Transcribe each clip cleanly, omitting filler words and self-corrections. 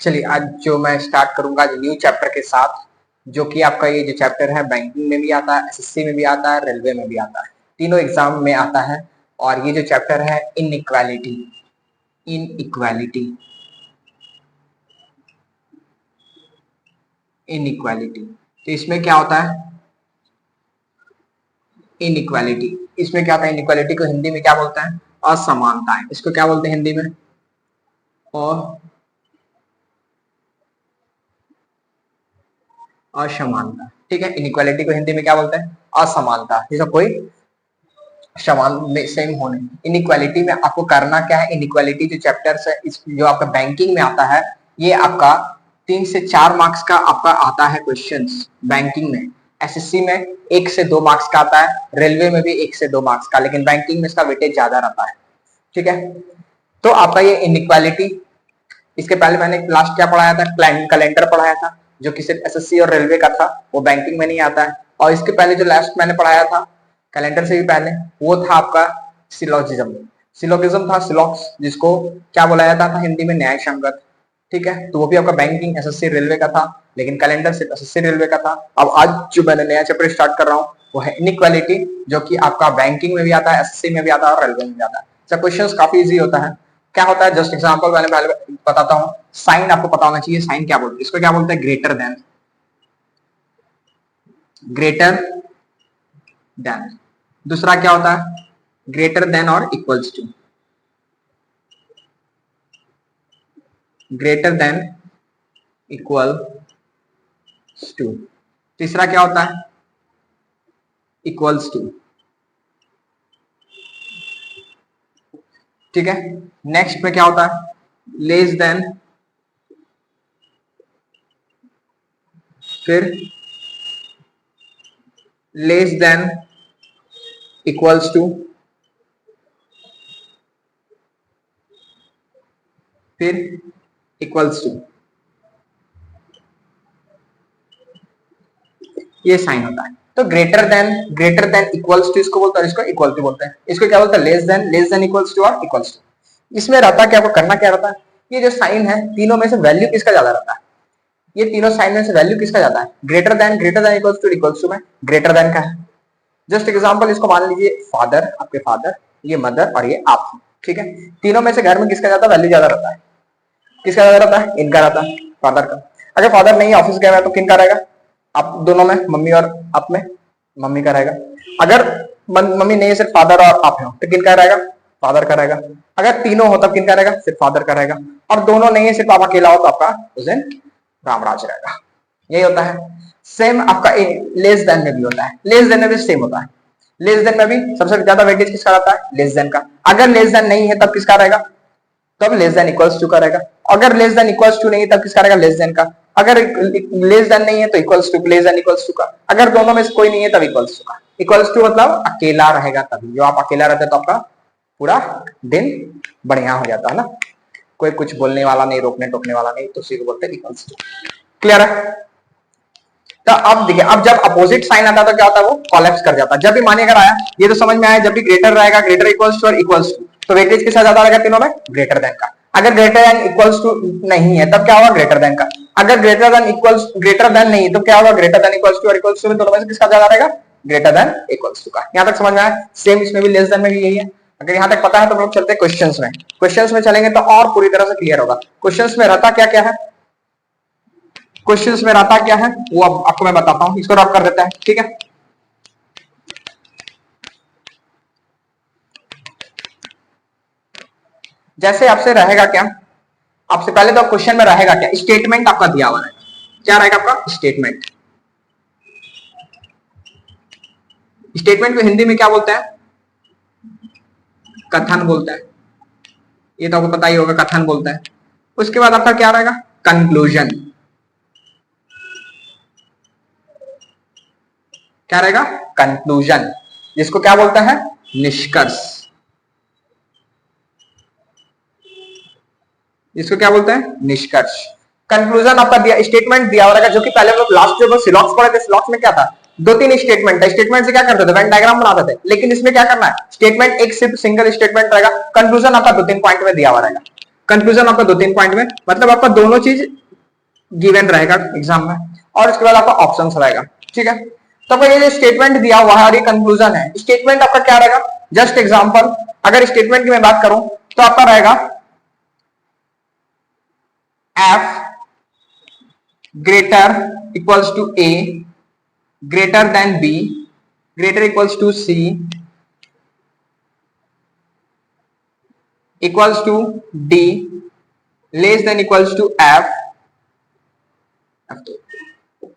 चलिए आज जो मैं स्टार्ट करूंगा न्यू चैप्टर के साथ, जो कि आपका ये जो चैप्टर है बैंकिंग में भी आता है, एसएससी में भी आता है, रेलवे में भी आता है, तीनों एग्जाम में आता है। और ये जो चैप्टर है इनइक्वालिटी, इनइक्वालिटी, इनइक्वालिटी। तो इसमें क्या होता है इनइक्वालिटी, इसमें क्या होता है इनइक्वालिटी को हिंदी में क्या बोलते हैं? असमानताएं। इसको क्या बोलते हैं हिंदी में? और असमानता। ठीक है, इनइक्वालिटी को हिंदी में क्या बोलते हैं? असमानता, जैसा कोई समान सेम होने। इनइक्वालिटी में आपको करना क्या है? इनइक्वालिटी जो चैप्टर्स है इस जो आपका बैंकिंग में आता है, ये आपका 3 से 4 मार्क्स का आपका आता है क्वेश्चंस बैंकिंग में। एसएससी में 1 से 2 मार्क्स का आता है, रेलवे में भी 1 से 2 मार्क्स का, लेकिन बैंकिंग में इसका वेटेज ज्यादा रहता है। ठीक है, तो आपका ये इनइक्वालिटी, इसके पहले मैंने लास्ट क्या पढ़ाया था? कैलेंडर पढ़ाया था, जो कि सिर्फ एसएससी और रेलवे का था, वो बैंकिंग में नहीं आता है। और इसके पहले जो लास्ट मैंने पढ़ाया था कैलेंडर से भी पहले, वो था आपका सिलोजिज्म। सिलोगिज्म था, सिलॉक्स, जिसको क्या बोला जाता था हिंदी में? न्याय संगत। ठीक है, तो वो भी आपका बैंकिंग एसएससी रेलवे का था, लेकिन कैलेंडर सिर्फ एसएससी रेलवे का था। अब आज जो मैंने नया चैप्टर स्टार्ट कर रहा हूँ वो है इनइक्वालिटी, जो कि आपका बैंकिंग में भी आता है, एसएससी में भी आता है और रेलवे में भी आता है। क्वेश्चन काफी इजी होता है। क्या होता है? जस्ट एग्जांपल मैंने पहले बताता हूँ। साइन आपको पता होना चाहिए, साइन क्या बोलते हैं? इसको क्या बोलते हैं? Greater than, greater than. दूसरा क्या होता है? ग्रेटर देन और equals to, greater than equal to. तीसरा क्या होता है? Equals to. ठीक है, नेक्स्ट में क्या होता है? लेस देन, फिर लेस देन इक्वल्स टू, फिर इक्वल्स टू। ये साइन होता है। तो ग्रेटर देन इक्वल्स टू इसको बोलते हैं, इसको इक्वल टू बोलते हैं। इसको क्या बोलते हैं? लेस देन इक्वल्स टू और इक्वल्स टू। इसमें रहता क्या, आपको करना क्या रहता है? ये जो साइन है, तीनों में से वैल्यू किसका ज्यादा रहता है? ये तीनों साइन में से वैल्यू किसका ज्यादा है? ग्रेटर देन इक्वल्स टू में ग्रेटर देन का है। जस्ट एग्जांपल, इसको मान लीजिए फादर, आपके फादर, ये मदर और ये आप। ठीक है, तीनों में से घर में किसका ज्यादा वैल्यू ज्यादा रहता है? किसका ज्यादा रहता है? इनका रहता है, फादर का। अगर फादर नहीं ऑफिस गया है तो किन का रहेगा? आप दोनों में, मम्मी और आप में मम्मी का रहेगा। अगर मम्मी नहीं है, सिर्फ फादर और आप हो, तो किन का रहेगा? फादर का रहेगा। अगर तीनों हो तब किन का रहेगा? सिर्फ फादर का रहेगा। और दोनों नहीं है, सिर्फ आप अकेला हो, तो आपका उस दिन रामराज रहेगा। यही होता है। सेम आपका लेस देन में भी होता है, लेस देन में भी सेम होता है। लेस देन में भी सबसे ज्यादा वेटेज किसका रहता है? लेस देन का। अगर लेस देन नहीं है तब किसका रहेगा? तब लेस देन इक्वल्स टू का रहेगा। अगर लेस देन इक्वल्स टू नहीं है तब किसका रहेगा? लेस देन का। अगर लेस देन नहीं है तो equals to, less than equals to का। अगर दोनों में से कोई नहीं है तब इक्वल्स टू का। इक्वल्स टू मतलब अकेला रहेगा तभी। जो आप अकेला रहते तो आपका पूरा दिन बढ़िया हो जाता है ना, कोई कुछ बोलने वाला नहीं, रोकने टोकने वाला नहीं, तो उसी को बोलते हैं इक्वल्स टू। क्लियर है? तो अब देखिए, अब जब अपोजिट साइन आता है तो क्या होता है? वो कोलैप्स कर जाता है। जब भी मानिए अगर आया, ये तो समझ में आया, जब भी ग्रेटर रहेगा, ग्रेटर इक्वल्स टू और इक्वल्स टू, तो वेटेज किसका ज्यादा रहेगा तीनों में? ग्रेटर देन का। अगर ग्रेटर देन इक्वल्स टू नहीं है तब क्या होगा? ग्रेटर देन का। अगर ग्रेटर देन नहीं तो क्या होगा? ग्रेटर देन इक्वल्स टू और इक्वल्स टू में दोनों में से किसका ज्यादा रहेगा? ग्रेटर देन इक्वल्स टू का। यहां तक समझ में आया? सेम इसमें भी लेस देन में भी यही है। अगर यहां तक पता है तो हम लोग चलते हैं क्वेश्चंस में। क्वेश्चंस में चलेंगे तो और पूरी तरह से क्लियर होगा। क्वेश्चंस में रहता क्या क्या है, क्वेश्चंस में रहता क्या है वो अब आपको मैं बताता हूं। इसको रब कर देता है। ठीक है, जैसे आपसे रहेगा क्या, आपसे पहले तो क्वेश्चन में रहेगा क्या? स्टेटमेंट आपका दिया हुआ रहेगा। क्या रहेगा आपका? स्टेटमेंट। स्टेटमेंट को हिंदी में क्या बोलते हैं? कथन बोलते हैं। ये तो आपको पता ही होगा, कथन बोलते हैं। उसके बाद आपका क्या रहेगा? कंक्लूजन। क्या रहेगा? कंक्लूजन, जिसको क्या बोलते हैं? निष्कर्ष। इसको क्या बोलते हैं? निष्कर्ष। कंक्लूजन आपका दिया, स्टेटमेंट दिया हुआ, जो कि पहले हम लोग लास्ट जो सिलॉक्स पढ़े थे, सिलॉक्स में क्या था? 2-3 स्टेटमेंट है। स्टेटमेंट से क्या करते थे? वेन डायग्राम बनाते थे। लेकिन इसमें क्या करना है? स्टेटमेंट एक सिर्फ सिंगल स्टेटमेंट रहेगा। कंक्लूजन आपका 2-3 पॉइंट में दिया हुआ रहेगा। कंक्लूजन आपका 2-3 पॉइंट में, मतलब आपका दोनों चीज गिवन रहेगा एग्जाम में, और उसके बाद आपका ऑप्शंस रहेगा। ठीक है, तो आपका ये जो स्टेटमेंट दिया हुआ है और ये कंक्लूजन है, स्टेटमेंट आपका क्या रहेगा, जस्ट एग्जांपल अगर स्टेटमेंट की मैं बात करूं तो आपका रहेगा F greater equals to A, greater than B, greater equals to C, equals to D, less than equals to F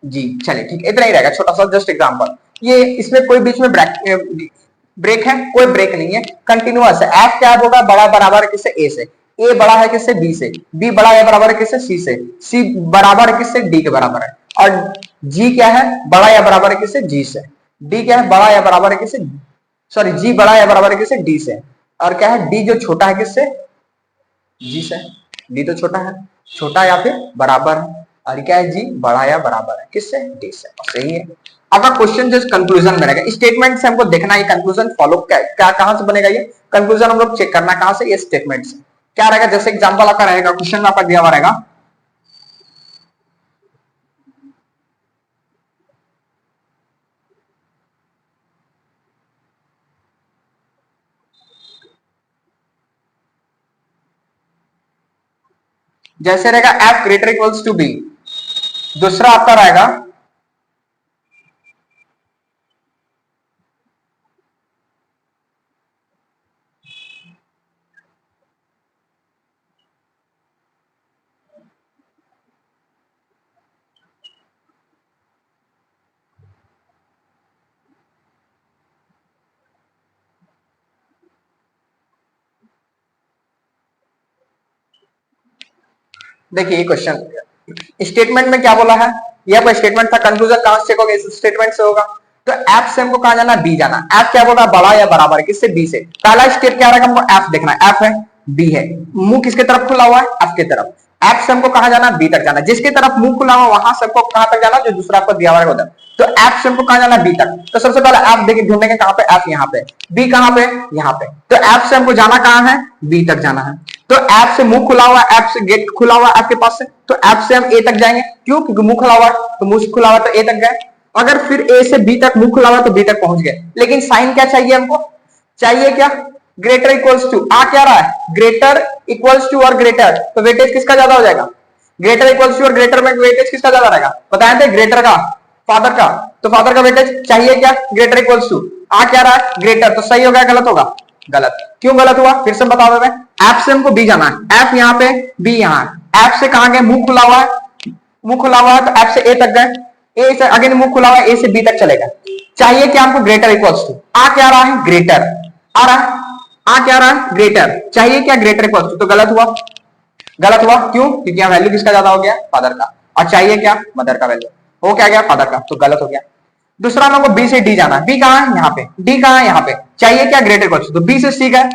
G. चलिए ठीक, इतना ही रहेगा, छोटा सा जस्ट एग्जांपल। ये इसमें कोई बीच में ब्रेक है, कोई ब्रेक नहीं है, कंटिन्यूअस है। एफ क्या होगा, बड़ा बराबर है किससे, ए से, ए बड़ा है किससे, बी से, बी बड़ा या बराबर है किससे, सी से, सी बराबर है किससे, डी के बराबर है, और जी क्या है, बड़ा या बराबर है किससे, जी से, डी क्या है, बड़ा या बराबर है किससे, सॉरी जी बड़ा या बराबर है किससे, डी से, और क्या है, डी जो छोटा है किससे, जी से, डी तो छोटा है, छोटा या फिर बराबर है, और क्या है, जी बड़ा या बराबर है किससे, डी से। सही है। आपका क्वेश्चन जो कंक्लूजन बनेगा, स्टेटमेंट से हमको देखना है कंक्लूजन फॉलो क्या कहां से बनेगा, ये कंक्लूजन हम लोग चेक करना कहां से, ये स्टेटमेंट से। क्या रहेगा, जैसे एग्जांपल आपका रहेगा, क्वेश्चन में आपका दिया हुआ रहेगा जैसे रहेगा F greater equals to B, दूसरा आपका रहेगा देखिए ये क्वेश्चन स्टेटमेंट में क्या बोला है, ये आपका स्टेटमेंट था, कंक्लूजन कहां से चेक होगा, इस स्टेटमेंट से होगा। तो एफ से हमको कहां जाना, बी जाना। एफ क्या बोल रहा है, बड़ा या बराबर है किससे, बी से। पहला स्टेप क्या रहेगा, हमको एफ देखना है, एफ है, बी है, मुंह किसके तरफ खुला हुआ है, एफ की तरफ। एफ से हमको कहां जाना, बी तक जाना, जिसकी तरफ मुंह खुला हुआ वहां से हमको कहां तक जाना, जो दूसरा आपको दिया हुआ है उधर। तो एफ से हमको कहां जाना, बी तक। तो सबसे पहले एफ देखिए ढूंढेंगे कहां पे, एफ यहाँ पे, बी कहां पे, यहाँ पे। तो एफ से हमको जाना कहां है, बी तक जाना है। तो ऐप से मुंह खुला हुआ, ऐप से गेट खुला हुआ आपके पास से, तो ऐप से हम ए तक जाएंगे, क्यों, क्योंकि मुंह खुला हुआ है, तो मुंह खुला हुआ तो ए तक गए। अगर फिर ए से बी तक मुंह खुला हुआ तो बी तक पहुंच गए। लेकिन साइन क्या चाहिए हमको, चाहिए क्या, ग्रेटर इक्वल्स टू, आ क्या रहा है, ग्रेटर इक्वल्स टू और ग्रेटर, तो वेटेज किसका ज्यादा हो जाएगा, ग्रेटर इक्वल्स टू और ग्रेटर में वेटेज किसका ज्यादा रहेगा, बताए थे ग्रेटर का, फादर का। तो फादर का वेटेज चाहिए क्या, ग्रेटर इक्वल्स टू, आ क्या रहा है, ग्रेटर, तो सही हो गया, गलत होगा, गलत। क्यों गलत हुआ, फिर से बता दे, ऐप से हमको बी जाना है, ऐप यहाँ पे, बी यहाँ, ऐप से कहां गए, मुंह खुला हुआ है, मुंह खुला हुआ है तो ऐप से ए तक गए, ए से अगेन मुंह खुला हुआ है, ए से बी तक चलेगा। चाहिए क्या हमको, ग्रेटर इक्वल्स टू, आ क्या रहा है, ग्रेटर आ रहा है, आ क्या रहा है, ग्रेटर, चाहिए क्या, ग्रेटर इक्वल्स टू, तो गलत हुआ, गलत हुआ, क्यों, क्योंकि यहाँ वैल्यू किसका ज्यादा हो गया, फादर का, और चाहिए क्या, मदर का वैल्यू, हो क्या गया, फादर का, तो गलत हो गया। दूसरा हमको बी से डी जाना है, बी कहां है, यहाँ पे, डी कहां है, यहाँ पे, चाहिए क्या, ग्रेटर इक्वल्स टू, तो बी से सी गए,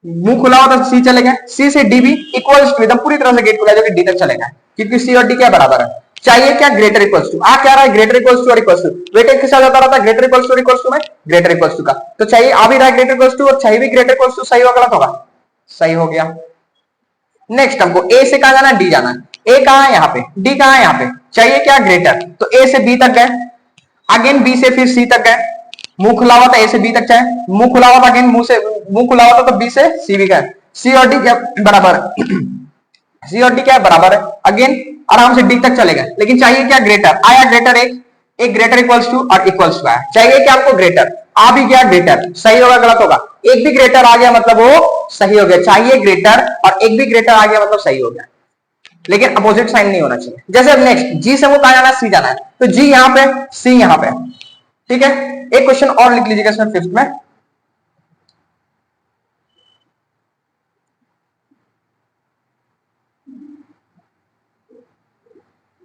मुंह खुला हुआ था सी चले गए, सी से डी भी इक्वल्स टू, एकदम पूरी तरह से गेट खुला जो कि डी तक चलेगा, क्योंकि सी और डी क्या बराबर है। चाहिए क्या, ग्रेटर इक्वल्स टू, आ क्या रहा है, ग्रेटर इक्वल्स टू और इक्वल्स टू, वेटेज किसका ज्यादा रहता है, ग्रेटर इक्वल्स टू और इक्वल्स टू में, ग्रेटर इक्वल्स टू का, तो चाहिए आ भी रहा है ग्रेटर इक्वल्स टू और चाहिए भी ग्रेटर इक्वल्स टू, सही होगा, गलत होगा, सही हो गया। नेक्स्ट हमको ए से कहां जाना है, डी जाना है, ए कहां है, यहाँ पे, डी कहां है, यहाँ पे, चाहिए क्या, ग्रेटर, तो ए से बी तक गए, अगेन बी से फिर सी तक गए, मुंह खुला हुआ था ए से बी तक चाहे, मुंह खुला हुआ था अगेन मुंह से, मुंह खुला हुआ था तो बी से सी भी गए, सी और डी क्या बराबर है सी और डी क्या बराबर है, अगेन आराम से डी तक चलेगा। लेकिन चाहिए क्या, ग्रेटर, आया ग्रेटर एक ग्रेटर इक्वल्स टू और इक्वल्स टू आया, चाहिए क्या आपको, ग्रेटर, आ भी गया ग्रेटर, सही होगा, गलत होगा, एक भी ग्रेटर आ गया मतलब वो सही हो गया, चाहिए ग्रेटर और एक भी ग्रेटर आ गया मतलब सही हो गया, लेकिन अपोजिट साइन नहीं होना चाहिए। जैसे अब नेक्स्ट जी से हमको कहां जाना है, सी जाना है, तो जी यहाँ पे, सी यहाँ पे, ठीक है। एक क्वेश्चन और लिख लीजिएगा इसमें फिफ्थ में,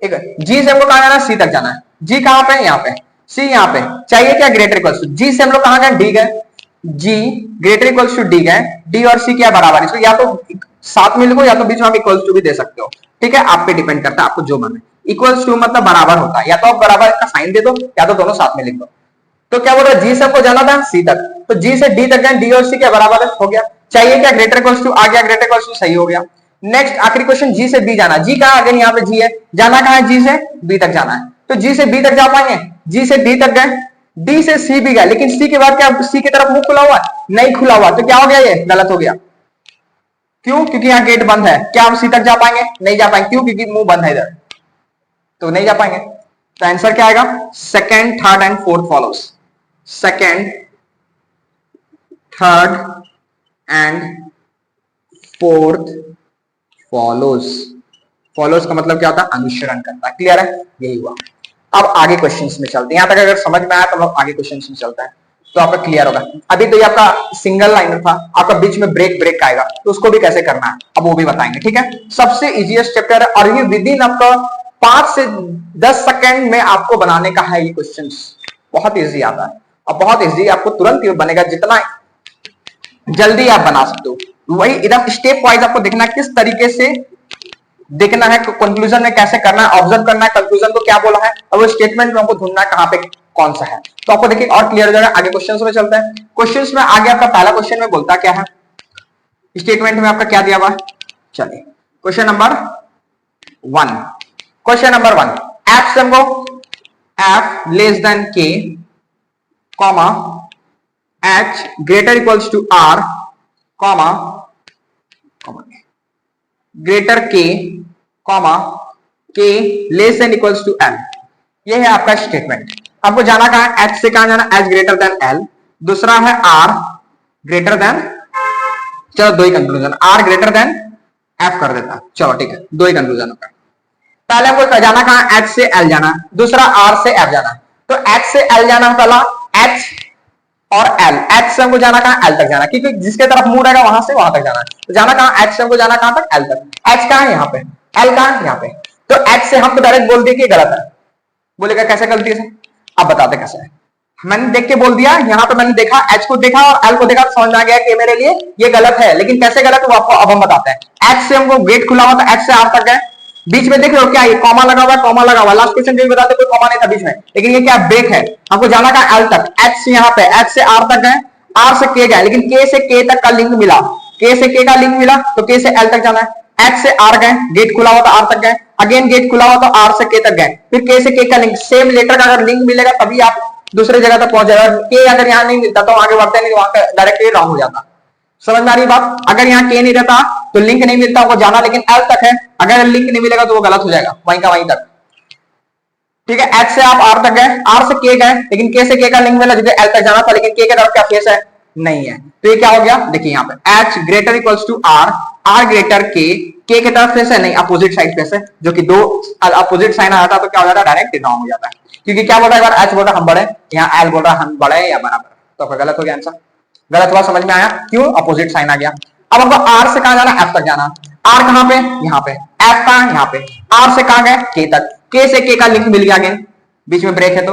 एक जी से हमको कहां जाना है, सी तक जाना है, जी कहां पे, यहाँ पे, सी यहाँ पे, चाहिए क्या, ग्रेटर इक्वल्स टू, जी से हम लोग कहां गए, डी गए, जी ग्रेटर इक्वल्स टू डी गए, डी और सी क्या बराबर, इसको या तो साथ में लिखो या तो बीच में आप इक्वल्स टू भी दे सकते हो, ठीक है, आप पे डिपेंड करता है, आपको जो मन है। इक्वल्स टू मतलब बराबर होता है, या तो आप बराबर का साइन दे दो या तो दोनों साथ में लिख दो। तो क्या बोल रहा है, जी से हमको जाना था सी तक, तो जी से डी तक गए, डी और सी क्या बराबर है, हो गया। चाहिए क्या, ग्रेटर इक्वल्स टू, आ गया ग्रेटर इक्वल्स टू, सही हो गया। नेक्स्ट आखिरी क्वेश्चन, जी से बी जाना। जी कहा, अगर यहाँ पे जी है, जाना कहा है, जी से बी तक जाना है। तो जी से बी तक जा पाएंगे, जी से डी तक गए, डी से सी भी गए, लेकिन सी के बाद क्या सी की तरफ मुंह खुला हुआ है, नहीं खुला हुआ, तो क्या हो गया, ये गलत हो गया। क्यों? क्योंकि यहाँ गेट बंद है। क्या हम सी तक जा पाएंगे? नहीं जा पाएंगे। क्यों? क्योंकि मुंह बंद है इधर, तो नहीं जा पाएंगे। तो आंसर क्या आएगा? Second, third and fourth follows. Second, third and fourth follows. Follows का मतलब क्या होता है? अनुसरण करता है। क्लियर है? यही हुआ। अब आगे क्वेश्चंस में चलते हैं। यहां तक अगर समझ में आया तो हम आगे क्वेश्चंस में चलते हैं, तो आपका क्लियर होगा। अभी तो ये आपका सिंगल लाइनर था, आपका बीच में ब्रेक ब्रेक आएगा, तो उसको भी कैसे करना है अब वो भी बताएंगे। ठीक है, सबसे इजीएस्ट चैप्टर है और ये विद इन आपका 5 से 10 सेकंड में आपको बनाने का है ये क्वेश्चंस। बहुत इजी आता है और बहुत इजी, आपको तुरंत ही बनेगा, जितना जल्दी आप बना सकते हो। वही एकदम स्टेप वाइज आपको देखना किस तरीके से देखना है, कंक्लूजन में कैसे करना है, ऑब्जर्व करना है कंक्लूजन को क्या बोला है, और वो स्टेटमेंट में हमको ढूंढना है कहां पे कौन सा है। तो आपको देखिए और क्लियर हो जाएगा। आगे क्वेश्चंस में चलते हैं। क्वेश्चंस में आगे आपका पहला क्वेश्चन में बोलता क्या है, स्टेटमेंट में आपका क्या दिया हुआ है। चलिए question number 1। Question number 1, F से हमको F less than K comma H greater equals to R comma greater K comma K less than equals to L. ये है आपका स्टेटमेंट। आपको जाना कहां है? एच से कहां जाना? H greater than L. दूसरा है आर ग्रेटर देन, चलो दो ही conclusion, R greater than F कर देता। चलो ठीक है, दो ही कंक्लूजन होगा। पहले हमको जाना कहां? एच से एल जाना, दूसरा आर से एफ जाना। तो एच से एल जाना, पहला एच और एल। एच से हमको जाना कहां? एल तक जाना, क्योंकि जिसके तरफ मुंह रहेगा वहां से वहां तक जाना है। तो जाना कहां? एच से हमको जाना कहां तक? एल तक। एच कहां है? यहाँ पे। एल कहां है? यहाँ पे। तो एच से हम तो डायरेक्ट बोल दिए कि गलत है। बोलेगा कैसे गलती से? अब बताते कैसे है। मैंने देख के बोल दिया, यहाँ पे मैंने देखा, एच को देखा और एल को देखा, समझ में आ गया कि मेरे लिए ये गलत है। लेकिन कैसे गलत है वो आपको अब हम बताते हैं। एच से हमको गेट खुला हुआ था, एच से आर तक गए, बीच में देख रहे हो क्या ये कॉमा लगा हुआ है, कॉमा लगा हुआ। लास्ट क्वेश्चन जो बताते कोई कॉमा नहीं था बीच में, लेकिन ये क्या ब्रेक है। हमको जाना का एल तक, एच से यहाँ पे, एच से आर तक गए, आर से के गए, लेकिन के से के तक का लिंक मिला, के से के का लिंक मिला, तो के से एल तक जाना है। एच से आर गए, गेट खुला हुआ था आर तक गए, अगेन गेट खुला हुआ तो आर से के तक गए, फिर के से के का लिंक, सेम लेटर का अगर लिंक मिलेगा तभी आप दूसरे जगह तक पहुंच जाएगा। के अगर यहाँ नहीं मिलता तो आगे बढ़ते नहीं, वहां डायरेक्टली रॉन्ग हो जाता। समझ में आ रही बात? अगर यहाँ के नहीं रहता तो लिंक नहीं मिलता, हमको जाना लेकिन एल तक है, अगर लिंक नहीं मिलेगा तो वो गलत हो जाएगा, वहीं का वहीं तक। ठीक है, एच से आप आर तक गए, आर से के गए, लेकिन के से के का लिंक मिला, जिसे एल तक जाना था, लेकिन के तरफ क्या फेस है? नहीं है। तो ये क्या हो गया? देखिए यहाँ पे H greater equals to R, R greater K की तरफ फेस है नहीं, अपोजिट साइड फेस है, जो कि दो अपोजिट साइन आ जाता तो क्या हो जाता? डायरेक्ट रॉन्ग हो जाता है। क्योंकि क्या बोल रहा है, एक बार एच बोल रहा हम बड़े, यहाँ एल बोल रहा हम बड़े या बराबर, तो फिर गलत हो गया आंसर। गलत हुआ, समझ में आया? क्यों? अपोजिट साइन आ गया। अब हमको आर से कहां जाना? एफ तक जाना। आर कहां पे? यहाँ पे। एफ कहां? यहाँ पे। आर से कहां गए? के तक, के से के का लिंक मिल गया, अगेन बीच में ब्रेक है, तो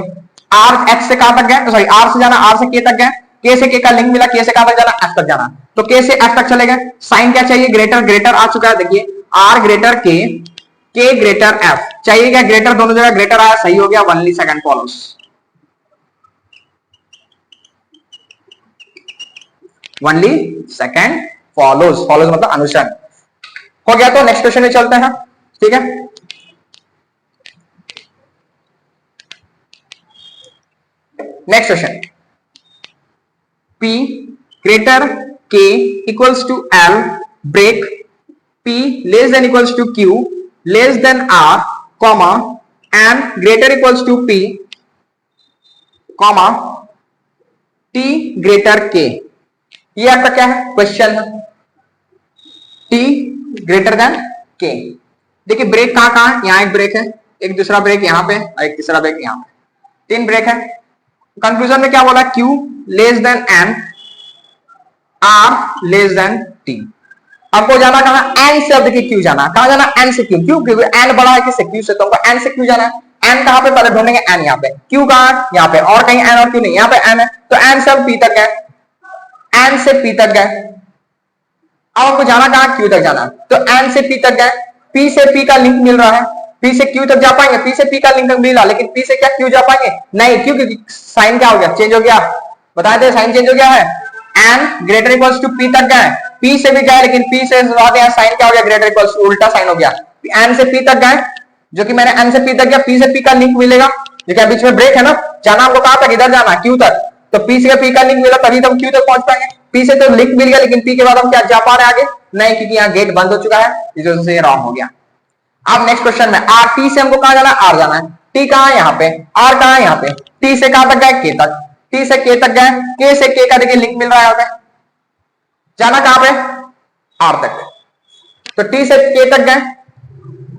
आर एच से कहां तक गए? सॉरी, आर से जाना, आर से के तक गए, के से के का लिंक मिला, के से कहां तक जाना? एफ तक जाना। तो के से एफ तक चले गए। साइन क्या चाहिए? ग्रेटर, ग्रेटर आ चुका है, देखिए आर ग्रेटर के ग्रेटर एफ चाहिए क्या? ग्रेटर, दोनों जगह ग्रेटर आया, सही हो गया। Only second follows, only second follows, follows मतलब अनुसरण हो गया। तो नेक्स्ट क्वेश्चन में चलते हैं। ठीक है, next question, P greater K equals to L, break P less than equals to Q less than R, comma N greater equals to P, comma T greater K। ये आपका क्या है? क्वेश्चन है। T greater than K। देखिए break कहां कहां है? यहाँ एक ब्रेक है, एक दूसरा ब्रेक यहाँ पे और एक तीसरा ब्रेक यहाँ पे, 3 ब्रेक है। कंक्लूजन में क्या बोला? Q less than N, R less than T। आपको जाना कहां? N से। अब देखिए Q जाना, कहां जाना? N से Q। क्यों? क्योंकि N बड़ा है किससे? Q से, तो हमको N से Q जाना है। N कहां पे? पहले ढूंढेंगे N यहाँ पे, Q कहां? यहाँ पे, और कहीं N और Q नहीं, यहाँ पे N है, तो N से P तक गए, N से P तक गए। अब आपको जाना कहां? Q तक जाना, तो N से P तक गए, P से P का लिंक मिल रहा है, P से Q तक जा पाएंगे? P से P का लिंक तक मिला, लेकिन P से क्या Q जा पाएंगे? नहीं। क्यों? क्योंकि साइन क्या हो गया? चेंज हो गया। बताए थे साइन चेंज हो गया है। N greater equals to P तक गए, पी से भी गए लेकिन पी से साइन क्या हो गया, ग्रेटर इक्वल्स टू, उल्टा साइन हो गया। एन से पी तक गए, जो कि मैंने एन से पी तक गया, पी से पी का लिंक मिलेगा, जो कि बीच में ब्रेक है ना, जाना हमको कहां तक, इधर जाना क्यू तक, तो पी से पी का लिंक मिला तभी तो हम क्यू तक पहुंच पाएंगे। पी से तो लिंक मिल गया लेकिन पी के बाद हम क्या जा पा रहे हैं आगे नहीं, क्योंकि यहाँ गेट बंद हो चुका है, इस वजह से ये रॉन्ग हो गया। अब नेक्स्ट क्वेश्चन में आर, टी से हमको कहां जाना है, आर जाना है, टी कहां है यहाँ पे, आर कहां है यहाँ पे, टी से कहां तक गए, के तक, टी से के तक गए, के से के का देखिए लिंक मिल रहा है यहाँ पे, जाना कहां पे, आर तक, तो टी से के तक गए,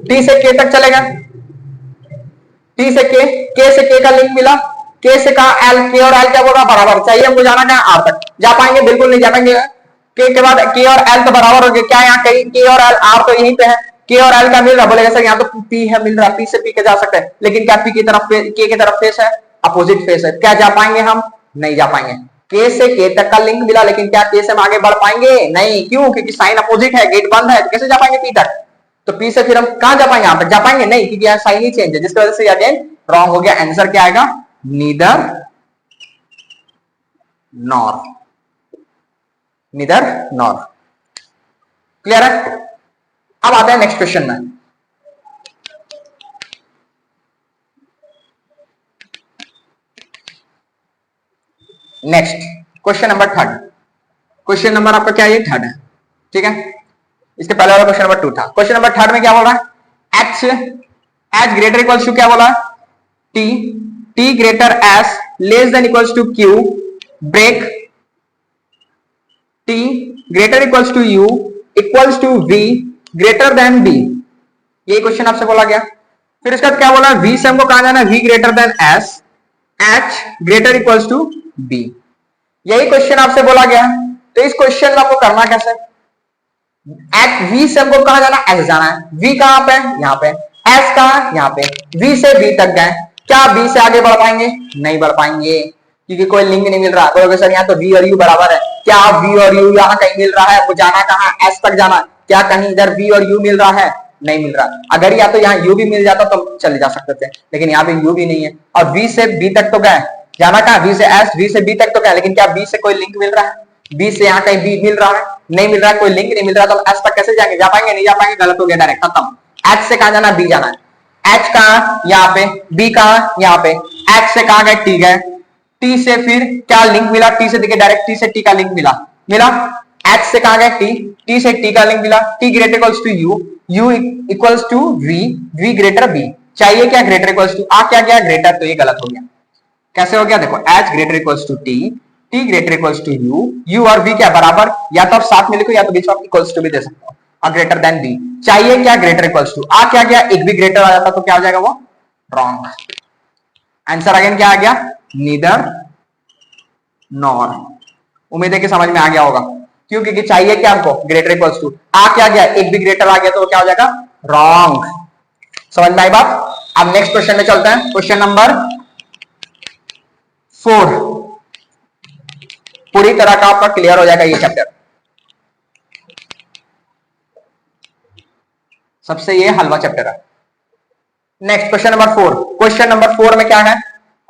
टी से के तक चले गए, टी से के से के का लिंक मिला, के से कहा एल, के और एल क्या बोल रहा बराबर, चाहिए हमको जाना क्या, आर तक, जा पाएंगे बिल्कुल नहीं जा पाएंगे, के बाद के और एल तो बराबर हो गए, क्या यहाँ कहीं के और एल, आर तो यहीं पे है, के और एल का मिल रहा, बोलेगा सर यहाँ तो पी है मिल रहा, पी से पी के जा सकते हैं, लेकिन क्या पी की तरफ के की तरफ फेस है, अपोजिट फेस है, क्या जा पाएंगे हम, नहीं जा पाएंगे। के से के तक का लिंक मिला लेकिन क्या के से हम आगे बढ़ पाएंगे, नहीं, क्यों, क्योंकि साइन अपोजिट है, गेट बंद है, तो कैसे जा पाएंगे पी तक, तो पी से फिर हम कहां जा पाएंगे, यहां तक जा पाएंगे नहीं, क्योंकि यहाँ साइन ही चेंज है, जिसकी वजह से अगेन रॉन्ग हो गया। आंसर क्या आएगा, neither nor, neither nor, clear है। अब आते हैं नेक्स्ट क्वेश्चन में, next question number third, question number आपका क्या है, थर्ड है, ठीक है, इसके पहले वाला क्वेश्चन नंबर 2 था। क्वेश्चन नंबर थर्ड में क्या बोल रहा है, H H greater equals to क्या बोला, T, T greater S less than equals to Q, break T greater equals to U equals to V greater than B, यही question आपसे बोला गया। फिर इसका क्या बोला, वी से हमको कहा जाना, V greater than S, H greater equals to B, यही क्वेश्चन आपसे बोला गया। तो इस क्वेश्चन में आपको करना कैसे, एच वी से हमको कहा जाना, एस जाना है, वी कहां पे, यहाँ पे, एस कहां, यहाँ पे, वी से बी तक गए, क्या बी से आगे बढ़ पाएंगे, नहीं बढ़ पाएंगे, क्योंकि कोई लिंक नहीं मिल रहा। बोलोगे सर यहाँ तो वी और यू बराबर है, क्या वी और यू यहाँ कहीं मिल रहा है, वो जाना कहाँ, एस तक जाना, क्या कहीं इधर वी और यू मिल रहा है, नहीं मिल रहा। अगर या तो यहाँ यू भी मिल जाता तो चले जा सकते थे, लेकिन यहाँ पे यू भी नहीं है, और वी से बी तक तो गए, जाना कहाँ, वी से एस, वी से बी तक तो गए, लेकिन क्या बी से कोई लिंक मिल रहा है, बी से यहाँ कहीं बी मिल रहा है, नहीं मिल रहा है, कोई लिंक नहीं मिल रहा, तो एस तक कैसे जाएंगे, जा पाएंगे, नहीं जा पाएंगे, गलत हो गया, डायरेक्ट खत्म। एच से कहा जाना, बी जाना है, एच कहा यहाँ पे, बी कहा यहाँ पे, एच से कहा गए, टी गए, टी से फिर क्या लिंक मिला, टी से देखिए डायरेक्ट टी से टी का लिंक मिला, एच से कहा गया टी, टी से टी का लिंक मिला, T greater equals to U, U equals to V, V greater B, चाहिए क्या, ग्रेटर इक्वल्स टू, आ क्या गया ग्रेटर, तो ये गलत हो गया। कैसे हो गया, देखो H greater equals to T, T greater equals to U, U और वी क्या बराबर, या तो आप साथ में लिखो या तो बीच में आप इक्वल्स टू भी दे सकते हो, और ग्रेटर देन बी, चाहिए क्या ग्रेटर इक्वल्स टू, आ क्या गया, एक भी ग्रेटर आ जाता तो क्या हो जाएगा, वो रॉन्ग। आंसर अगेन क्या आ गया, नीदर नॉर। उम्मीद है कि समझ में आ गया होगा, क्यों, क्योंकि चाहिए क्या हमको, ग्रेटर इक्वल्स टू, आ क्या गया, एक भी ग्रेटर आ गया तो क्या हो जाएगा, रॉन्ग। समझ में आई बात। अब नेक्स्ट क्वेश्चन में चलते हैं, क्वेश्चन नंबर 4, पूरी तरह का आपका क्लियर हो जाएगा ये चैप्टर, सबसे ये हलवा चैप्टर है। Next question number 4, question number 4 में क्या है,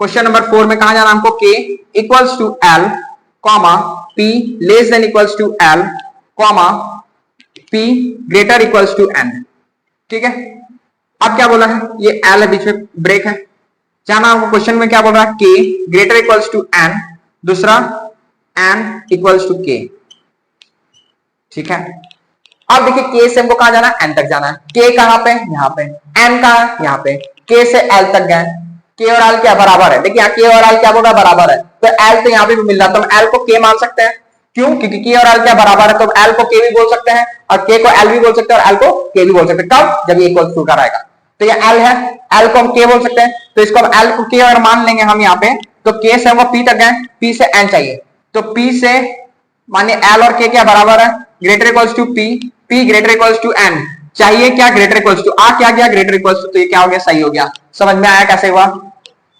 क्वेश्चन नंबर 4 में कहा जाना हमको, K equals to L comma P less than equals to L comma P greater equals to N, ठीक है। अब क्या बोला है, ये एल है, बीच में ब्रेक है, जाना हमको क्वेश्चन में क्या बोल रहा है, के ग्रेटर इक्वल्स टू एन, दूसरा एन इक्वल्स टू के, ठीक है। अब देखिए के से हमको कहां जाना है, एन तक जाना है, के कहां पे, यहाँ पे, एन कहां, यहाँ पे, के से एल तक गए, के और एल क्या बराबर है, देखिए के और एल क्या बोल रहा है, बराबर है, तो एल तो यहाँ पे भी मिल रहा है, तो हम एल को के मान सकते हैं, क्यों, क्योंकि के और एल क्या बराबर है, तो एल को के भी बोल सकते हैं और के को एल भी बोल सकते हैं और एल को के भी बोल सकते हैं, कब, जब ये इक्वल टू का रहेगा। तो ये एल है, एल को हम के बोल सकते हैं, तो इसको हम एल को के और मान लेंगे हम यहाँ पे, तो के से हमको पी तक गए, पी से एन चाहिए, तो पी से मानिए एल और के क्या बराबर है, greater equals to P, P greater equals to N, चाहिए क्या, ग्रेटर इक्वल्स टू, आ क्या गया, ग्रेटर इक्वल्स टू, तो ये क्या हो गया, सही हो गया। समझ में आया कैसे हुआ,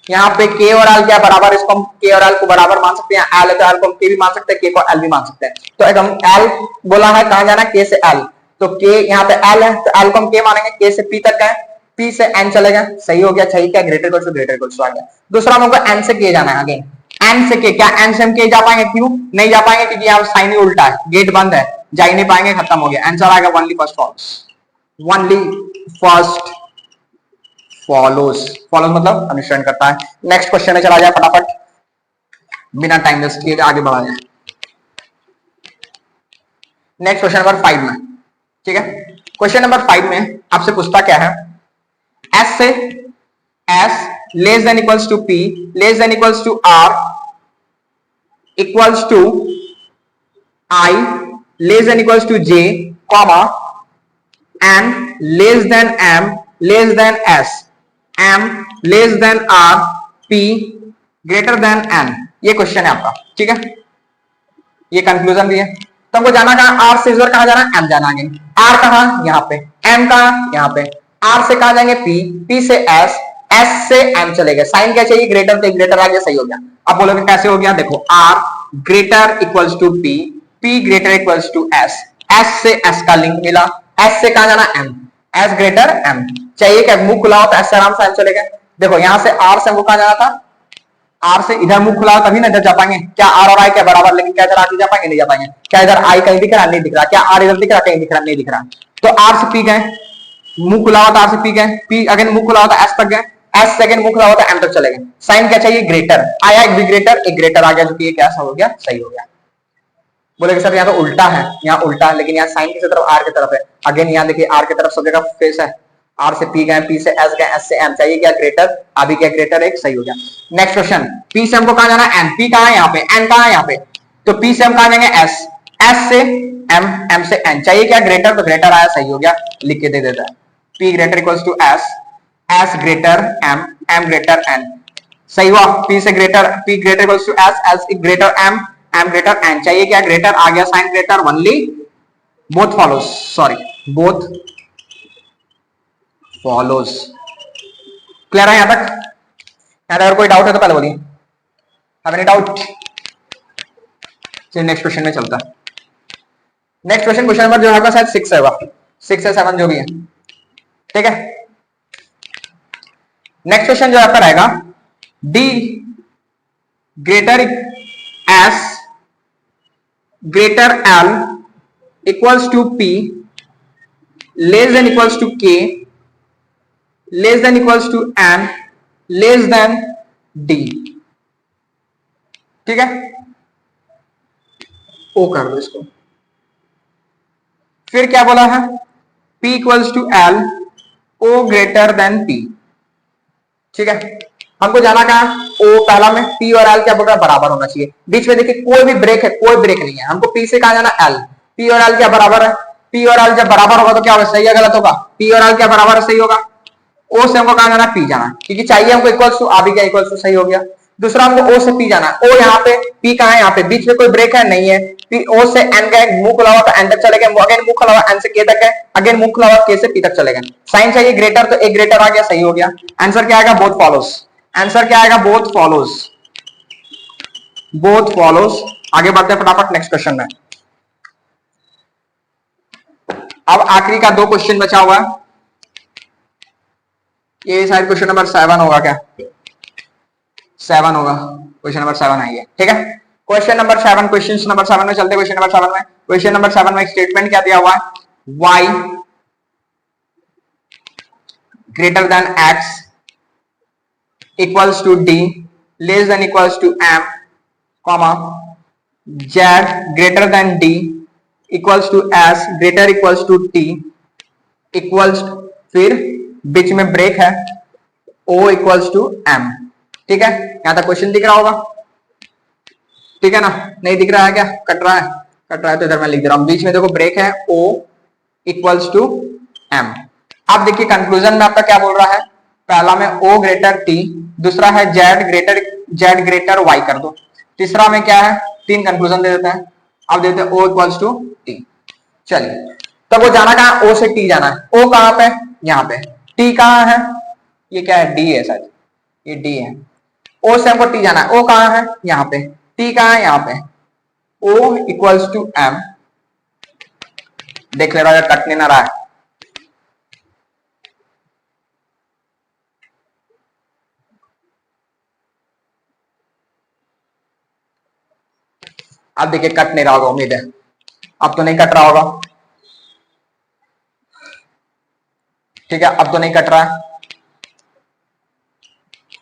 यहाँ पे के और एल क्या बराबर, इसको हम के और एल को बराबर मान सकते हैं, एल है तो एल को हम के भी मान सकते हैं, के को एल भी मान सकते हैं, तो एकदम एल बोला है कहां जाना, के से एल, तो के यहाँ पे एल है तो एल को हम के मानेंगे, के से पी तक गए, पी से एन चले गए, सही हो गया, चाहिए क्या, greater equals to, greater equals to आ गया। दूसरा हमको एन से के जाना है, अगेन एन से के, क्या एन से हम के जा पाएंगे? क्यों नहीं जा पाएंगे? क्योंकि यहाँ साइन ही उल्टा है, गेट बंद है, जा ही नहीं पाएंगे, खत्म हो गया। आंसर आएगा only first follows. Only first follows, follows मतलब अनुसरण करता है। नेक्स्ट क्वेश्चन में चला जाए फटाफट, बिना टाइम वेस्ट किए आगे बढ़ा जाए। नेक्स्ट क्वेश्चन नंबर 5 में, ठीक है। क्वेश्चन नंबर 5 में आपसे पूछता क्या है, एस से S less than equals to P less than equals to R equals to I less than equals to J comma N less than M less than S M less than R P greater than N. ये question है आपका, ठीक है। ये conclusion भी है। तो हमको जाना कहां, आर से कहां जाना, एम जाना आगे। आर कहां, यहां पे, एम कहां, यहां पे। आर से कहां जाएंगे, पी, पी से एस, एस से एम चले गए। साइन क्या चाहिए, ग्रेटर, तो ग्रेटर आ गया, सही हो गया। अब बोलोगे कैसे हो गया, देखो R greater equals to P, P greater equals to S, S से एस का लिंक मिला, एस से कहां जाना, एम, एस ग्रेटर एम चाहिए। क्या मुंह खुला हो तो एस से आराम से एम चले गए। देखो यहां से आर से हमको कहां जाना था, आर से इधर मुंह खुला तभी ना इधर जा पाएंगे। क्या आर और आई क्या बराबर, लेकिन क्या इधर आके जा पाएंगे, नहीं जा पाएंगे। क्या इधर आई कहीं दिख रहा, नहीं दिख रहा। क्या आर इधर दिख रहा, कहीं दिख रहा, नहीं दिख रहा। तो आर से पी गए, मुंह खुला हुआ था, आर से पी गए, पी अगेन मुंह खुला हुआ था, एस तक गए, एस सेकंड मुंह खुला हुआ था, एम तक चले गए। साइन क्या चाहिए, ग्रेटर आया, एक भी ग्रेटर, एक ग्रेटर आ गया, जो कि ये क्या हो गया, सही हो गया। बोलेगे सर यहाँ तो उल्टा है, यहाँ उल्टा है, लेकिन यहाँ साइन किस तरफ, आर की तरफ है। अगेन यहाँ देखिए आर की तरफ सब जगह फेस है। आर से पी गए, पी से एस गए, एस से एम चाहिए क्या, ग्रेटर, अभी क्या ग्रेटर, एक सही हो गया। नेक्स्ट क्वेश्चन, पी से हमको कहां जाना, एम, पी कहां है, यहाँ पे, एन कहां है, यहाँ पे। तो पी से हम कहां जाएंगे, एस, एस से एम, एम से एन चाहिए क्या, ग्रेटर, तो ग्रेटर आया, सही हो गया, लिख के दे देता है। P greater equals to S, S greater M, M greater N, सही हुआ। पी से greater, P greater equals to S, S greater M, M greater N चाहिए क्या, ग्रेटर आ गया, sign greater, only both follows, sorry both follows. Clear है यहां तक? यहां तक अगर कोई डाउट है तो पहले बोलिए, हैव एनी डाउट? चलिए नेक्स्ट क्वेश्चन में चलता है। नेक्स्ट क्वेश्चन, क्वेश्चन नंबर जो है शायद 6 है, 6 या 7 जो भी है, ठीक है। नेक्स्ट क्वेश्चन जो आपका रहेगा, D greater S greater L equals to P less than equals to K less than equals to N less than D, ठीक है। ओ कर दो इसको। फिर क्या बोला है, P equals to L, O greater than P, ठीक है। हमको जाना कहा, ओ पहला में P और L क्या बोल रहा है, बराबर होना चाहिए। बीच में देखिए कोई भी ब्रेक है, कोई ब्रेक नहीं है। हमको P से कहा जाना L, P और L क्या बराबर है, P और L जब बराबर होगा तो क्या होगा, सही है गलत होगा, P और L क्या बराबर है, सही होगा। ओ से हमको कहा जाना, P जाना, क्योंकि चाहिए हमको इक्वल्स टू, अभी क्या इक्वल्स टू, सही हो गया। दूसरा हमको ओ से P जाना, ओ यहाँ पे, P कहाँ है, यहाँ पे, बीच में कोई ब्रेक है, नहीं है। P ओ से N गए, मुंह खुला हुआ तो N तक चले गए, अगेन मुंह खुला हुआ N से K तक गए, अगेन मुंह खुला हुआ K से P तक चले गए। साइन चाहिए ग्रेटर, तो एक ग्रेटर आ गया, सही हो गया। आंसर क्या आएगा, बोथ फॉलोज। आंसर क्या आएगा, बोथ फॉलोज, बोथ फॉलोज। आगे बढ़ते हैं फटाफट नेक्स्ट क्वेश्चन में। अब आखिरी का 2 क्वेश्चन बचा हुआ है, ये शायद क्वेश्चन नंबर 7 होगा, क्या 7 होगा, क्वेश्चन नंबर 7 आई है, ठीक है। क्वेश्चन नंबर 7, क्वेश्चन नंबर 7 में चलते हैं। क्वेश्चन नंबर 7 में, क्वेश्चन नंबर 7 में एक स्टेटमेंट क्या दिया हुआ है, y greater than x equals to d less than equals to m comma z greater than d equals to s greater equals to t equals, फिर बीच में ब्रेक है, o इक्वल्स टू m, ठीक है। यहां तक क्वेश्चन दिख रहा होगा, ठीक है ना, नहीं दिख रहा है क्या, कट रहा है, कट रहा है तो इधर मैं लिख दे रहा हूं, बीच में देखो ब्रेक है, o इक्वल्स टू m। अब देखिए कंक्लूजन में आपका क्या बोल रहा है, पहला में o ग्रेटर t, दूसरा है z ग्रेटर y कर दो, तीसरा में क्या है, 3 कंक्लूजन दे देते हैं। अब देते हैं o इक्वल्स टू t। चलिए तब वो जाना कहां, o से t जाना है, o कहां पे, यहाँ पे, t कहां है, ये क्या है, d है शायद, ये d है। o से हमको t जाना है, o कहां है, यहाँ पे, t कहां है, यहाँ पे, o इक्वल्स टू m, देख ले रहा है कटने ना रहा है, अब देखिए कट नहीं रहा होगा, उम्मीद है अब तो नहीं कट रहा होगा। ठीक है, अब तो नहीं कट रहा है,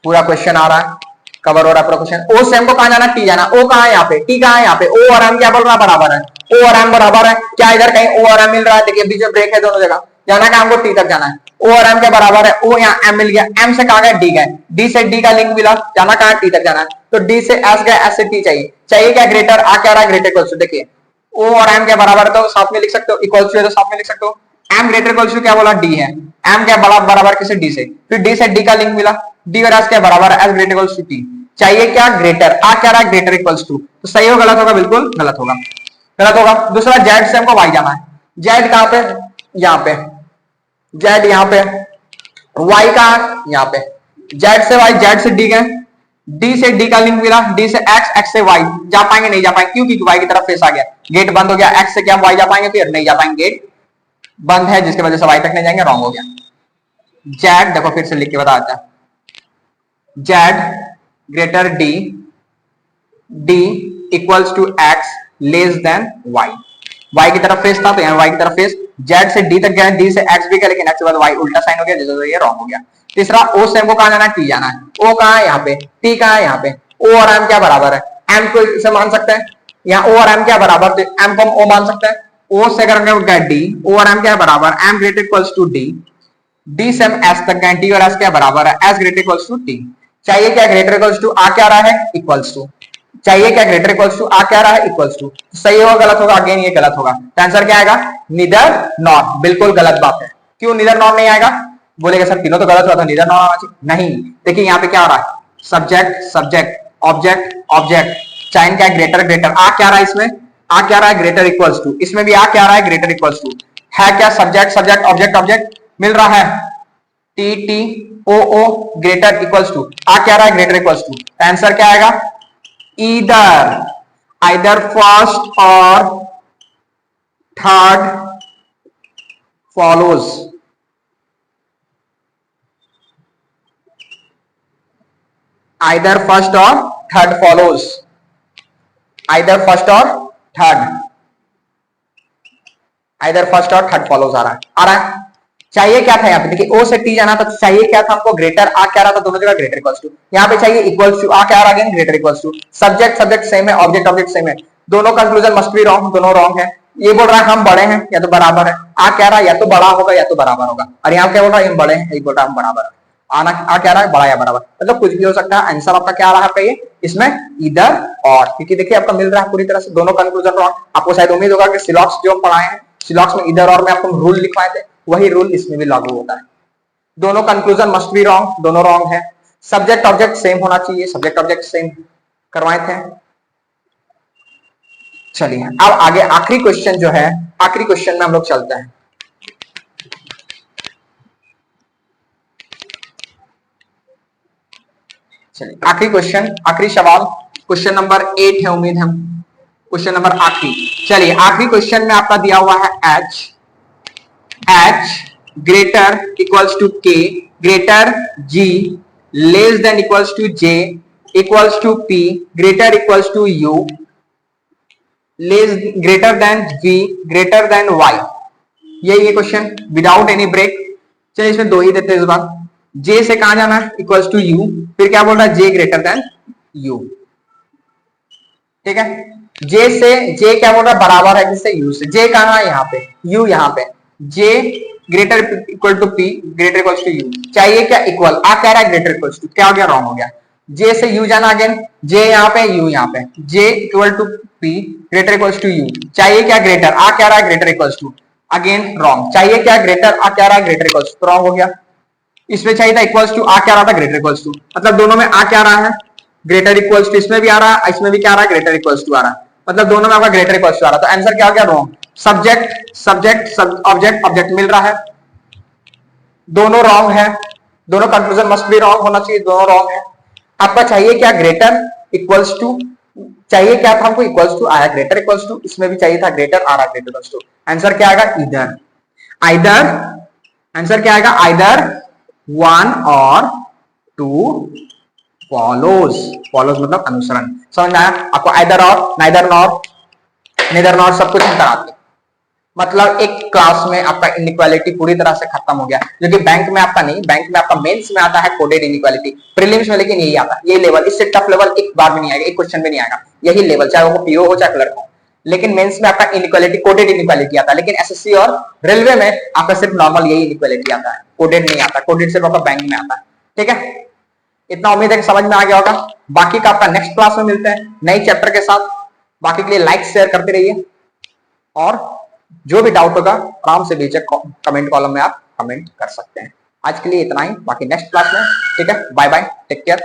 पूरा क्वेश्चन आ रहा है, कवर हो रहा है पूरा क्वेश्चन। ओ सेम को कहां जाना, टी जाना। ओ कहां है यहाँ पे, टी कहां है यहाँ पे। ओ और एम क्या बोल रहा है, बराबर है। ओ और एम बराबर है, क्या इधर कहीं ओ और एम मिल रहा है? देखिए बीच में ब्रेक है दोनों जगह, जाना क्या हमको, टी तक जाना है। ओ और एम के बराबर है, ओ यहाँ एम मिल गया, एम से कहा गया डी गए, डी से डी का लिंक मिला, जाना कहा टी तक जाना है। तो डी से एस गए, एस से टी चाहिए, चाहिए क्या ग्रेटर, आ क्या रहा है ग्रेटर इक्वल्स टू। देखिए ओ और एम के बराबर तो साथ में लिख सकते हो, इक्वल्स टू है तो साथ में लिख सकते हो। एम ग्रेटर इक्वल्स टू क्या बोला, डी है, एम क्या बड़ा बराबर किसे, डी से, फिर डी से डी का लिंक मिला, डी और एस क्या बराबर है, S greater equals to T, चाहिए क्या ग्रेटर, आ क्या रहा है ग्रेटर इक्वल्स टू। तो सही हो गलत होगा, बिल्कुल गलत होगा, गलत होगा। दूसरा जेड से हमको वाई जाना है, जेड कहां पे, यहाँ पे, जेड यहाँ पे, वाई का यहाँ पे, जेड से वाई, जेड से डी गए, डी से डी का लिंक मिला, डी से एक्स, एक्स से वाई, जा पाएंगे नहीं जा पाएंगे, क्यों, क्योंकि वाई की तरफ फेस आ गया, गेट बंद हो गया, एक्स से क्या वाई जा पाएंगे, फिर नहीं जा पाएंगे, गेट बंद है जिसकी वजह से वाई तक नहीं जाएंगे, रॉन्ग हो गया। जेड देखो फिर से लिख के बताता है, Z greater D, D equals to X less than Y, Y की तरफ फेस था तो यहाँ वाई की तरफ फेस, जेड से डी तक गया, डी से एक्स भी गया, लेकिन एक्स के बाद वाई उल्टा साइन हो गया, जिससे ये रॉन्ग हो गया। तीसरा ओ से हमको कहां जाना है, टी जाना है, ओ कहां है यहाँ पे, टी कहां है यहाँ पे, ओ और एम क्या बराबर है, एम को इसे मान सकते हैं, यहाँ ओ और एम क्या बराबर, तो एम को हम ओ मान सकते हैं, ओ से अगर हम गए डी, ओ और एम क्या बराबर, M greater equals to D, D से हम एस तक गए, डी और एस क्या बराबर है, S greater equals to T, चाहिए क्या ग्रेटर इक्वल्स टू, आ क्या रहा है इक्वल्स टू, चाहिए क्या ग्रेटर इक्वल्स टू, आ क्या रहा है इक्वल्स टू, सही होगा गलत होगा, अगेन ये गलत होगा, तो आंसर क्या आएगा, नीदर नॉर, बिल्कुल गलत बात है। क्यों नीदर नॉर नहीं आएगा, बोलेगा सर तीनों तो गलत हुआ था, नीदर नॉर आना चाहिए, नहीं, देखिए यहाँ पे क्या हो रहा है, सब्जेक्ट सब्जेक्ट ऑब्जेक्ट ऑब्जेक्ट, चाइन क्या है ग्रेटर ग्रेटर, आ क्या रहा है इसमें, आ क्या रहा है ग्रेटर इक्वल्स टू, इसमें भी आ क्या रहा है ग्रेटर इक्वल्स टू, है क्या सब्जेक्ट सब्जेक्ट ऑब्जेक्ट ऑब्जेक्ट मिल रहा है, T T O O greater equals to, आ क्या रहा है ग्रेटर इक्वल्स टू, आंसर क्या आएगा, either first or third follows, either first or third follows, either first or third, either first or third follows आ रहा है, चाहिए क्या था यहाँ पे, देखिए ओ से टी जाना था, तो चाहिए क्या था हमको ग्रेटर, आ क्या रहा था दोनों जगह ग्रेटर इक्वल्स टू, यहाँ पे चाहिए इक्वल्स टू, आ क्या रहा again greater equals to, subject subject same है, ऑब्जेक्ट ऑब्जेक्ट सेम है, दोनों कंक्लूजन मस्ट बी रॉन्ग, दोनों रॉन्ग है। ये बोल रहा है हम बड़े हैं या तो बराबर है, आ क्या रहा है या तो बड़ा होगा या तो बराबर होगा, और यहाँ क्या बोल रहा है हम बड़े हैं, एक बोल रहा है हम बराबर है, आना आ क्या रहा है बड़ा या बराबर, मतलब कुछ भी हो सकता है, आंसर आपका क्या आ रहा है आपका ये इसमें इधर और, क्योंकि देखिए आपका मिल रहा है पूरी तरह से दोनों कंक्लूजन रॉन्ग। आपको शायद उम्मीद होगा कि सिलॉक्स जो हम पढ़ाए हैं, सिलॉक्स में इधर और में आपको रूल लिखवाए थे, वही रूल इसमें भी लागू होता है, दोनों कंक्लूजन मस्ट बी रॉन्ग, दोनों रॉन्ग है, सब्जेक्ट ऑब्जेक्ट सेम होना चाहिए, सब्जेक्ट ऑब्जेक्ट सेम करवाए थे। चलिए अब आगे आखिरी क्वेश्चन जो है, आखिरी क्वेश्चन में हम लोग चलते हैं। चलिए आखिरी क्वेश्चन, आखिरी सवाल, क्वेश्चन नंबर 8 है, उम्मीद हम क्वेश्चन नंबर आखिरी। चलिए आखिरी क्वेश्चन में आपका दिया हुआ है H, H greater equals to K, greater G, less than equals to J, equals to P, greater equals to U, less greater than V, greater than Y, ये क्वेश्चन विदाउट एनी ब्रेक। चलिए इसमें दो ही देते हैं इस बार, जे से कहां जाना है इक्वल्स टू यू, फिर क्या बोल रहा है जे ग्रेटर देन यू, ठीक है, जे से, जे क्या बोल रहा है बराबर है किससे, यू से, जे कहां है यहाँ पे, यू यहाँ पे, J greater equal to P, greater equals to U, चाहिए क्या इक्वल, आ कह रहा है ग्रेटर इक्वल्स टू, क्या हो गया रॉन्ग हो गया, जे से यू जाना अगेन, जे यहाँ पे यू यहाँ पे, J equal to P greater equals to U, चाहिए क्या ग्रेटर, आ क्या रहा है greater equals to, again wrong, चाहिए क्या ग्रेटर, आ क्या रहा है ग्रेटर इक्वल्स टू, रॉन्ग हो गया। इसमें चाहिए था इक्वल्स टू, आ क्या रहा था ग्रेटर इक्वल्स टू, मतलब दोनों में आ क्या रहा है ग्रेटर इक्वल्स टू, इसमें भी आ रहा है, इसमें भी क्या आ रहा है ग्रेटर इक्वल्स टू आ रहा है, मतलब दोनों में आपका ग्रेटर इक्वल्स टू आ रहा है, तो आंसर क्या हो गया wrong. Subject subject object object मिल रहा है, दोनों रॉन्ग है, दोनों कंक्लूजन मस्ट बी रॉन्ग होना चाहिए, दोनों रॉन्ग है। आपका चाहिए क्या ग्रेटर इक्वल्स टू, चाहिए क्या था हमको इक्वल्स टू, आया ग्रेटर इक्वल्स टू, इसमें भी चाहिए था ग्रेटर, आ रहा ग्रेटर इक्वल्स टू, आंसर क्या आएगा इधर, आइदर, आंसर क्या आएगा आइदर 1 और 2 फॉलोज, फॉलोज मतलब अनुसरण। समझ में आया आपको? आइदर और, नाइदर नॉर, नेदर नॉर सब कुछ अंतर आते हैं। मतलब एक क्लास में आपका इनइक्वालिटी पूरी तरह से खत्म हो गया, जो कि बैंक में आपका नहीं, बैंक में आपका मेंस में आता है कोडेड इनइक्वालिटी, प्रीलिम्स में लेकिन यही आता है, यही लेवल, इससे टफ लेवल एक बार भी नहीं आएगा, एक क्वेश्चन भी नहीं आएगा, यही लेवल, चाहे वो पीओ हो चाहे क्लर्क हो। लेकिन मेंस में आपका इनइक्वालिटी कोडेड इनइक्वालिटी आता है, लेकिन एसएससी और रेलवे में आपका सिर्फ नॉर्मल यही इनइक्वालिटी आता है, कोडेड नहीं आता, कोडेड सिर्फ आपका बैंक में आता है। ठीक है, इतना उम्मीद है कि समझ में आ गया होगा। बाकी का आपका नेक्स्ट क्लास में मिलते हैं नई चैप्टर के साथ। बाकी के लिए लाइक शेयर करते रहिए, और जो भी डाउट होगा आराम से बेचक कमेंट कॉलम में आप कमेंट कर सकते हैं। आज के लिए इतना ही, बाकी नेक्स्ट क्लास में। ठीक है, बाय बाय, टेक केयर।